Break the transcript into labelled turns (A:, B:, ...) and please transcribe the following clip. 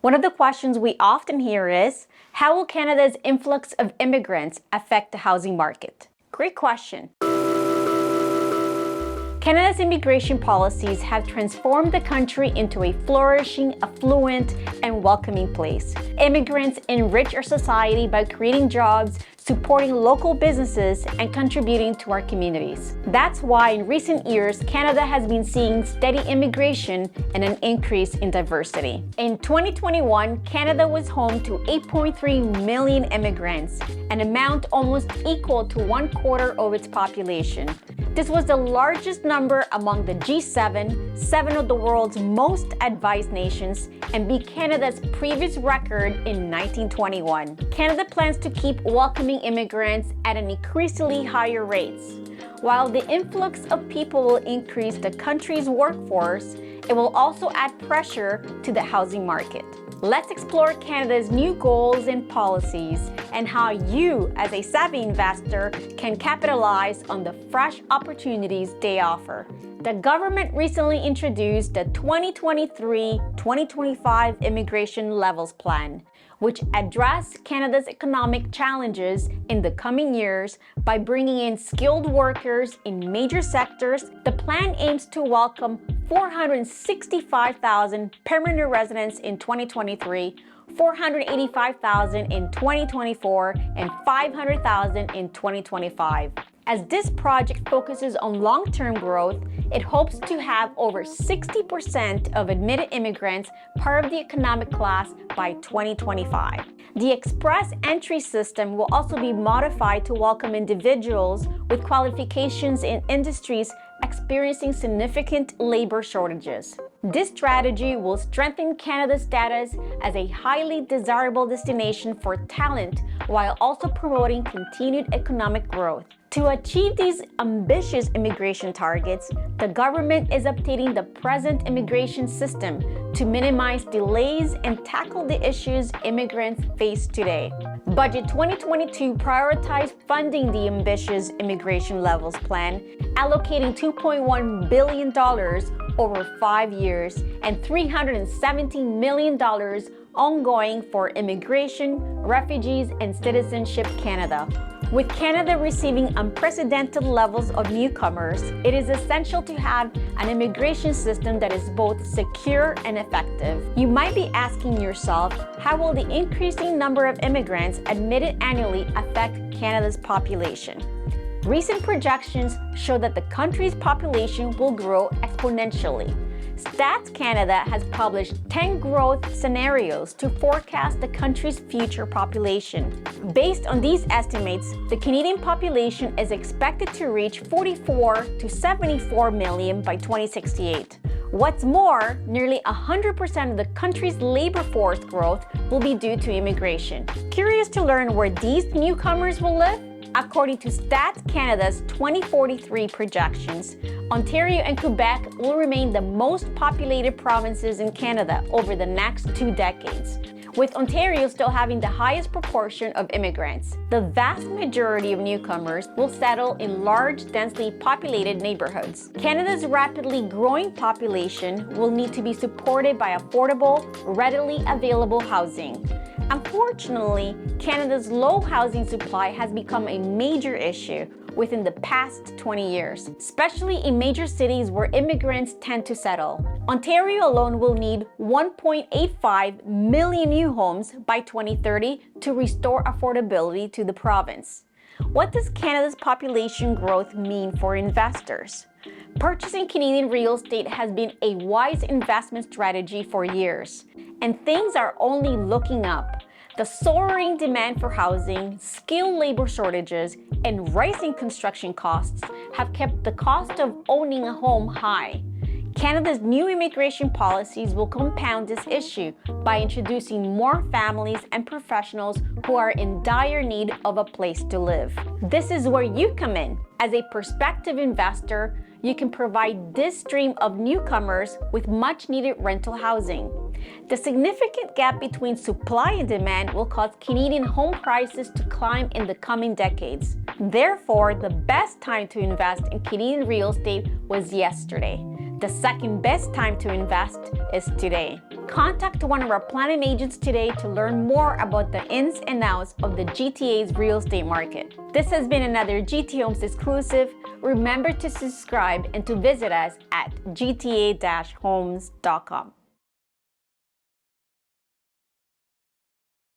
A: One of the questions we often hear is, how will Canada's influx of immigrants affect the housing market? Great question. Canada's immigration policies have transformed the country into a flourishing, affluent, and welcoming place. Immigrants enrich our society by creating jobs, supporting local businesses, and contributing to our communities. That's why in recent years, Canada has been seeing steady immigration and an increase in diversity. In 2021, Canada was home to 8.3 million immigrants, an amount almost equal to 1/4 of its population. This was the largest number among the G7, 7 of the world's most advanced nations, and beat Canada's previous record in 1921. Canada plans to keep welcoming immigrants at an increasingly higher rates. While the influx of people will increase the country's workforce, it will also add pressure to the housing market. Let's explore Canada's new goals and policies and how you, as a savvy investor, can capitalize on the fresh opportunities they offer. The government recently introduced the 2023-2025 Immigration Levels Plan, which address Canada's economic challenges in the coming years by bringing in skilled workers in major sectors. The plan aims to welcome 465,000 permanent residents in 2023, 485,000 in 2024, and 500,000 in 2025. As this project focuses on long-term growth, it hopes to have over 60% of admitted immigrants part of the economic class by 2025. The express entry system will also be modified to welcome individuals with qualifications in industries experiencing significant labor shortages. This strategy will strengthen Canada's status as a highly desirable destination for talent while also promoting continued economic growth. To achieve these ambitious immigration targets, the government is updating the present immigration system to minimize delays and tackle the issues immigrants face today. Budget 2022 prioritized funding the ambitious Immigration Levels Plan, allocating $2.1 billion over 5 years and $317 million ongoing for Immigration, Refugees, and Citizenship Canada. With Canada receiving unprecedented levels of newcomers, it is essential to have an immigration system that is both secure and effective. You might be asking yourself, how will the increasing number of immigrants admitted annually affect Canada's population? Recent projections show that the country's population will grow exponentially. Stats Canada has published 10 growth scenarios to forecast the country's future population. Based on these estimates, the Canadian population is expected to reach 44 to 74 million by 2068. What's more, nearly 100% of the country's labor force growth will be due to immigration. Curious to learn where these newcomers will live? According to Stats Canada's 2043 projections, Ontario and Quebec will remain the most populated provinces in Canada over the next 2 decades, with Ontario still having the highest proportion of immigrants. The vast majority of newcomers will settle in large, densely populated neighborhoods. Canada's rapidly growing population will need to be supported by affordable, readily available housing. Unfortunately, Canada's low housing supply has become a major issue within the past 20 years, especially in major cities where immigrants tend to settle. Ontario alone will need 1.85 million new homes by 2030 to restore affordability to the province. What does Canada's population growth mean for investors? Purchasing Canadian real estate has been a wise investment strategy for years, and things are only looking up. The soaring demand for housing, skilled labor shortages, and rising construction costs have kept the cost of owning a home high. Canada's new immigration policies will compound this issue by introducing more families and professionals who are in dire need of a place to live. This is where you come in. As a prospective investor, you can provide this stream of newcomers with much-needed rental housing. The significant gap between supply and demand will cause Canadian home prices to climb in the coming decades. Therefore, the best time to invest in Canadian real estate was yesterday. The second best time to invest is today. Contact one of our planning agents today to learn more about the ins and outs of the GTA's real estate market. This has been another GT Homes exclusive. Remember to subscribe and to visit us at gta-homes.com.